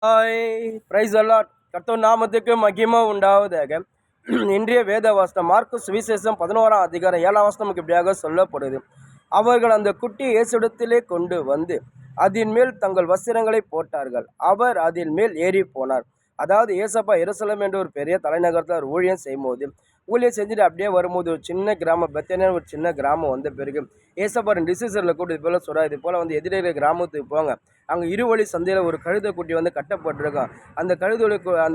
Hi, price allot. கர்த்தர் நாமத்துக்கு மகிமை உண்டாவதாக. இன்றைய வேத வாசனம் மார்க்கு சுவிசேஷம் 11ஆம் அதிகாரம் 7ஆம் வசனம் இப்படியாக சொல்லப்படுது. அவர்கள் அந்த குட்டியை இயேசுவிடத்திலே கொண்டு வந்து அதன் மேல் தங்கள் வஸ்திரங்களை போட்டார்கள். அவர் அதன் மேல் ஏறி போனார். அதாவது ஏசப்பா எருசலேம் என்ற ஒரு பெரிய தலைநகரத்தில் அவர் ஊழியம் செய்யும்போது செஞ்சுட்டு அப்படியே வரும்போது ஒரு சின்ன கிராமம் பெத்தேனியா ஒரு சின்ன கிராமம் வந்த பிறகு ஏசப்பா டிசீசரில் கூட இது போல் சொல்கிறார். இது போல் வந்து எதிரே கிராமத்துக்கு போங்க, அங்கே இருவழி சந்தையில் ஒரு கழுதை குட்டி வந்து கட்டப்பட்டிருக்கான். அந்த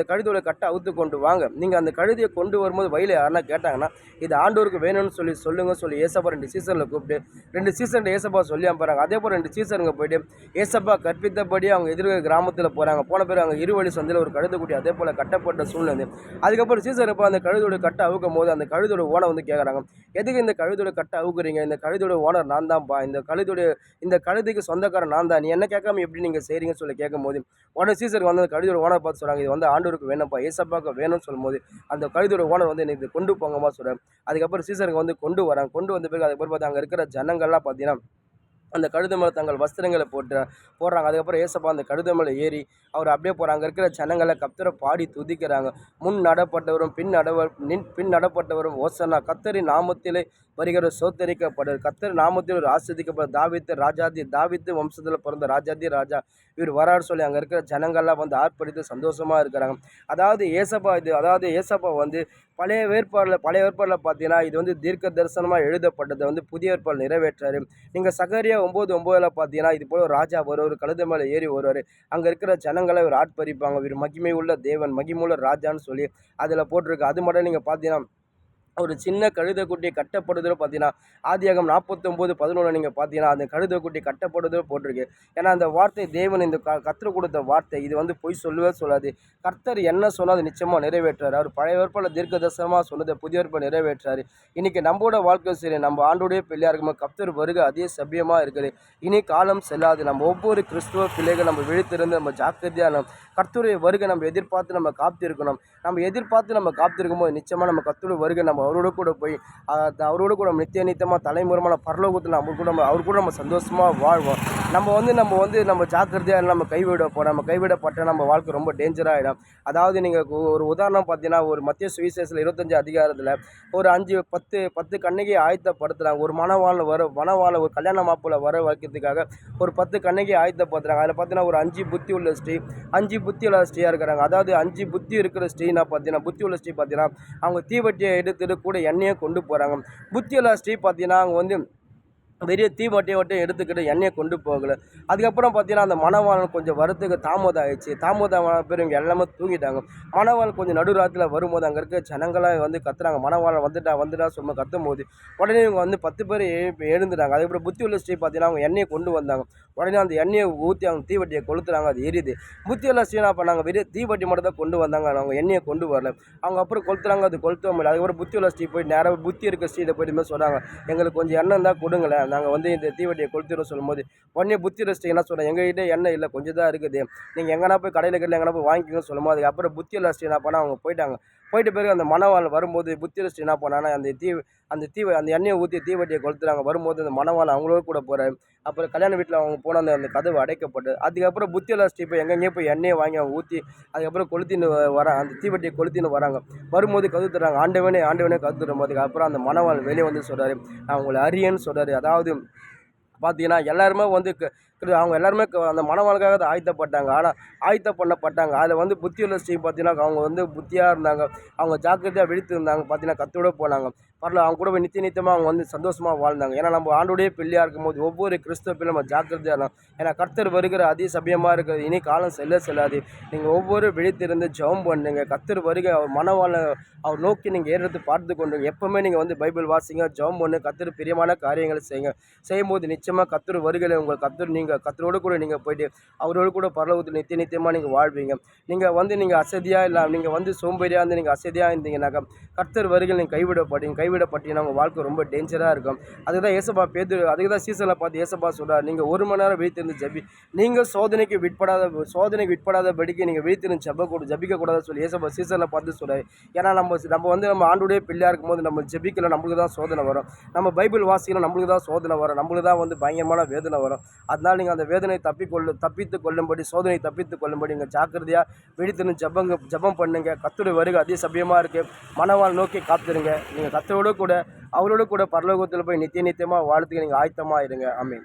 கழுதோட கட்டை அவுத்து கொண்டு வாங்க. நீங்கள் அந்த கழுதையை கொண்டு வரும்போது வயலில் யாருன்னா கேட்டாங்கன்னா இது ஆண்டோருக்கு வேணும்னு சொல்லி ஏசப்பா 2 சீசனில் கூப்பிட்டு 2 சீசன் ஏசப்பா சொல்லி அனுப்புறாங்க. அதே போல் 2 சீசனுங்க போயிட்டு ஏசப்பா கற்பித்தபடி அவங்க எதிர்க்க கிராமத்தில் போகிறாங்க. போன பிறகு அங்கே இருவழி சந்தையில் ஒரு கழுதை குட்டி அதே போல் கட்டப்பட்ட சூழ்நிலை. அதுக்கப்புறம் சீசன் இப்போ அந்த கழுதோட கட்டை அவுக்கும் போது அந்த கழுதோட ஓனர் வந்து கேட்குறாங்க, எதுக்கு இந்த கழுதோட கட்டை அவுக்குறீங்க? இந்த கழுதோட ஓனர் நான் தான்ப்பா, இந்த கழுதைக்கு சொந்தக்காரன் நான் தான், நீ என்ன கேட்காம எப்படி நீங்கள் செய்கிறீங்கன்னு சொல்லி கேட்கும்போது உடனே சீசருக்கு வந்து அந்த கழுதோட ஓனர் பார்த்து சொல்கிறாங்க, இது வந்து ஆண்டவருக்கு வேணும்ப்பா, ஏசப்பாவுக்கு வேணும்னு சொல்லும்போது அந்த கழுதோட ஓனர் வந்து எனக்கு கொண்டு போங்கம்மா சொல்கிறார். அதுக்கப்புறம் சீசருக்கு வந்து கொண்டு வராங்க. கொண்டு வந்த பிறகு அதுக்கப்புறம் பார்த்தா அங்கே இருக்கிற ஜனங்கள்லாம் பார்த்தீங்கன்னா அந்த கழுதை மேலே தங்கள் வஸ்திரங்களை போடுறாங்க. அதுக்கப்புறம் ஏசப்பா அந்த கழுதை மேலே ஏறி அவர் அப்படியே போகிறாங்க. அங்கே இருக்கிற ஜனங்களை கர்த்தரை பாடி துதிக்கிறாங்க. பின் நடப்பட்டவரும் ஓசன்னா, கர்த்தரின் நாமத்திலே வருகிற சோத்தரிக்கப்படுற கர்த்தர் நாமத்தில் ஒரு ஆஸ்வதிக்கப்படுற தாவீது வம்சத்தில் பிறந்த ராஜாதி ராஜா இவர் வராரு சொல்லி அங்கே இருக்கிற ஜனங்கள்லாம் வந்து ஆர்ப்பரித்து சந்தோஷமாக இருக்கிறாங்க. அதாவது ஏசப்பா வந்து பழைய ஏற்பாடில் பார்த்தீங்கன்னா இது வந்து தீர்க்க தரிசனமாக எழுதப்பட்டதை வந்து புதிய ஏற்பாடு நிறைவேற்றாரு. நீங்கள் சகரியா 9:9 பார்த்தீங்கன்னா இது போல் ஒரு ராஜா ஒரு கழுதை மேலே ஏறி வருவார். அங்கே இருக்கிற ஜனங்களை ஒரு ஆட்பரிப்பாங்க. இவர் மகிமை உள்ள தேவன், மகிமை உள்ள ராஜான்னு சொல்லி அதில் போட்டிருக்கு. அது மட்டும் நீங்கள் பார்த்தீங்கன்னா ஒரு சின்ன கழுதை குட்டி கட்டப்படுதல் பார்த்தீங்கன்னா ஆதியாகமம் 49:11 நீங்கள் பார்த்தீங்கன்னா அந்த கழுதை குட்டி கட்டப்படுதல் போட்டிருக்கு. ஏன்னா அந்த வார்த்தை தேவன் இந்த கர்த்தர் கொடுத்த வார்த்தை, இது வந்து பொய் சொல்லவே சொல்லாது. கர்த்தர் என்ன சொன்னால் அது நிச்சயமாக நிறைவேற்றாரு. அவர் பழைய ஏற்பாடில் தீர்க்க தரிசனமாக சொன்னதை புதிய ஏற்பாடு நிறைவேற்றாரு. இன்றைக்கி நம்மளோட வாழ்க்கை சரி, நம்ம ஆண்டோடைய பிள்ளையாக இருக்கும்போது கர்த்தர் வருக அதே சபியமாக இருக்குது. இனி காலம் செல்லாது. நம்ம ஒவ்வொரு கிறிஸ்துவ பிள்ளைகள் நம்ம விழித்திருந்து நம்ம ஜாக்கிரதையாக கர்த்தருடைய வருகை நம்ம எதிர்பார்த்து நம்ம காத்திருக்கணும். நம்ம காத்திருக்கும் போது நிச்சயமாக நம்ம கர்த்தருடைய வருகை நம்ம அவரோட கூட போய் அவரோட கூட நித்தியமாக தலைமுறைமான பரலோகத்தில் அவர் கூட நம்ம சந்தோஷமாக வாழ்வோம். நம்ம ஜாக்கிரதையாக நம்ம கைவிடப்பட்ட நம்ம வாழ்க்கை ரொம்ப டேஞ்சராக ஆகிடும். அதாவது நீங்கள் ஒரு உதாரணம் பார்த்தீங்கன்னா ஒரு மத்திய சுவிசேஷத்தில் 25 அதிகாரத்தில் ஒரு 10 கன்னிகையை ஆயத்தப்படுத்துகிறாங்க. ஒரு மணவாள ஒரு கல்யாண மாப்பிள்ளை வர வைக்கிறதுக்காக ஒரு 10 கன்னிகையை ஆயத்தப்படுத்துகிறாங்க. அதில் பார்த்தீங்கன்னா ஒரு 5 புத்தி உள்ள ஸ்ரீ 5 புத்தி இல்லாத ஸ்ரீயாக இருக்கிறாங்க. அதாவது 5 புத்தி இருக்கிற ஸ்ரீனா பார்த்தீங்கன்னா புத்தி உள்ள ஸ்ரீ பார்த்தீங்கன்னா அவங்க தீவட்டியை எடுத்துட்டு கூட எண்ணெயை கொண்டு போகிறாங்க. புத்தி இல்லாத ஸ்ரீ பார்த்தீங்கன்னா அவங்க வந்து பெரிய தீவட்டியை எடுத்துக்கிட்டு எண்ணெயை கொண்டு போகலை. அதுக்கப்புறம் பார்த்தீங்கன்னா அந்த மணவாளன் கொஞ்சம் வரத்துக்கு தாமதம் ஆயிடுச்சு. தாமதமான பேர் இவங்க எல்லாமே தூங்கிட்டாங்க. மணவாளன் கொஞ்சம் நடுராத்தில் வரும்போது அங்கே இருக்க ஜனங்களாக வந்து கத்துறாங்க, மணவாளன் வந்துட்டா சும்மா கத்தும் போது உடனே இவங்க வந்து 10 பேர் எழுந்துட்டாங்க. அதுக்கப்புறம் புத்தி உள்ள ஸ்ரீ பார்த்தீங்கன்னா அவங்க எண்ணெயை கொண்டு வந்தாங்க. உடனே அந்த எண்ணெயை ஊற்றி அவங்க தீவட்டியை கொளுத்துறாங்க, அது எரியுது. புத்தி உள்ள ஸ்ரீ என்ன பண்ணாங்க, வெறும் தீவட்டி மட்டும் தான் கொண்டு வந்தாங்க, அவங்க எண்ணெயை கொண்டு வரல. அவங்க அப்புறம் கொளுத்துறாங்க, அது கொளுத்த முடியல. அதுக்கப்புறம் புத்தி உள்ள ஸ்ரீ போய் நேராக புத்தி இருக்க ஸ்ரீயை போயிட்டு சொல்கிறாங்க, எங்களுக்கு கொஞ்சம் எண்ணெய் தான் கொடுங்களேன், நாங்கள் வந்து இந்த தீவட்டியை கொளுத்திடும் சொல்லும்போது உடனே புத்தி ரசிட்டு என்ன சொல்கிறேன், எங்ககிட்ட எண்ணெய் இல்லை, கொஞ்சம் தான் இருக்குது, நீங்கள் எங்கன்னா போய் கடையில் எங்கன்னா போய் வாங்கிக்கணும்னு சொல்லும்போது அதுக்கப்புறம் புத்தி ரசிட்டு என்ன பண்ணால் அவங்க போயிட்ட பிறகு அந்த மணவாளன் வரும்போது புத்தி ரசிட்டு என்ன பண்ணான்னா அந்த எண்ணெயை ஊற்றி தீவட்டியை கொளுத்துறாங்க. வரும்போது அந்த மணவாளன் அவங்களோட கூட போகிறாரு. அப்புறம் கல்யாண வீட்டில் அவங்க போன அந்த கதவு அடைக்கப்பட்டு அதுக்கப்புறம் புத்தி ரசிட்டு இப்போ எங்கெங்கேயும் போய் எண்ணெயை வாங்கி அவங்க ஊற்றி அதுக்கப்புறம் கொளுத்தின்னு அந்த தீவட்டியை கொளுத்தின்னு வராங்க. வரும்போது கதவு தர்றாங்க, ஆண்டவனே கதவு தரும் போதுக்கு அப்புறம் அந்த மணவாளன் வெளியே வந்து சொல்கிறாரு, நான் உங்களை அறியேன்னு சொல்கிறாரு. அதாவது பார்த்தீங்கன்னா எல்லாருமே வந்து அவங்க எல்லாருமே அந்த மணவாளுக்காக தான் ஆயத்தப்பட்டாங்க. ஆனால் ஆயத்தப்பட்டாங்க. அதில் வந்து புத்தியுள்ள ஸ்ரீ பார்த்தீங்கன்னா அவங்க வந்து புத்தியாக இருந்தாங்க, அவங்க ஜாக்கிரதையாக விழித்து இருந்தாங்க. பார்த்தீங்கன்னா கத்தோட போனாங்க. அவங்க கூட போய் நித்தியமாக அவங்க வந்து சந்தோஷமாக வாழ்ந்தாங்க. ஏன்னா நம்ம ஆண்டோடைய பிள்ளையாக இருக்கும்போது ஒவ்வொரு கிறிஸ்தவ பிள்ளை நம்ம ஜாக்கிரதையாக இருந்தோம். ஏன்னா கர்த்தர் வருகிற அதே சமயமாக இருக்கிறது, இனி காலம் செல்லாது. நீங்கள் ஒவ்வொரு விழித்திருந்து ஜெபம் பண்ணுங்க. கர்த்தர் வருகை அவர் மணவாள அவர் நோக்கி நீங்கள் ஏறுறது பார்த்து கொண்டு எப்போவுமே நீங்கள் வந்து பைபிள் வாசிங்க, ஜெபம் பண்ணு, கர்த்தர் பிரியமான காரியங்களை செய்யும்போது நிச்சயமாக கர்த்தர் வருகையில் நீங்கள் கர்த்தரோடு கூட நீங்கள் போயிட்டு அவரோடு கூட பரலோகத்தில் நித்தியமாக நீங்கள் வாழ்வீங்க. நீங்கள் அசதியாக இல்லை, நீங்கள் வந்து சோம்பேறியாக இருந்து நீங்கள் அசதியாக இருந்தீங்கன்னாக்கா கர்த்தர் வருகையில் நீங்கள் கைவிடப்பட்டீங்கன்னா உங்கள் வாழ்க்கை ரொம்ப டேஞ்சராக இருக்கும். அதுதான் ஏசப்பா அதுக்கு தான் சீசனில் பார்த்து ஏசப்பா சொல்கிறார், நீங்கள் 1 மணி நேரம் விழித்திருந்து நீங்கள் சோதனைக்கு விட்படாதபடிக்கு நீங்கள் விழித்திருந்து ஜபிக்கக்கூடாதுன்னு சொல்லி ஏசப்பா சீசனில் பார்த்து சொல்கிறார். ஏன்னா நம்ம வந்து நம்ம ஆண்டுடைய பிள்ளையாக இருக்கும்போது நம்ம ஜபிக்கல நம்மளுக்கு தான் சோதனை வரும். நம்ம பைபிள் வாசிக்கணும் நம்மளுக்கு தான் சோதனை வரும். நம்மளுக்கு தான் வந்து பயங்கரமான வேதனை வரும். அதனால் நீங்கள் அந்த வேதனை தப்பித்து கொள்ளும்படி, சோதனை தப்பித்து கொள்ளும்படி நீங்கள் ஜாக்கிரதையாக விழித்திருந்து ஜெபம் பண்ணுங்க. கர்த்தருடைய வருகை அதிக சமயமாக இருக்குது. மணவாளனை நோக்கி காத்திருங்க. நீங்கள் கர்த்தரோடு கூட அவரோடு கூட பரலோகத்தில் போய் நித்தியமாக வாழ்த்துக்கு நீங்கள் ஆயத்தமாக இருங்க. ஆமென்.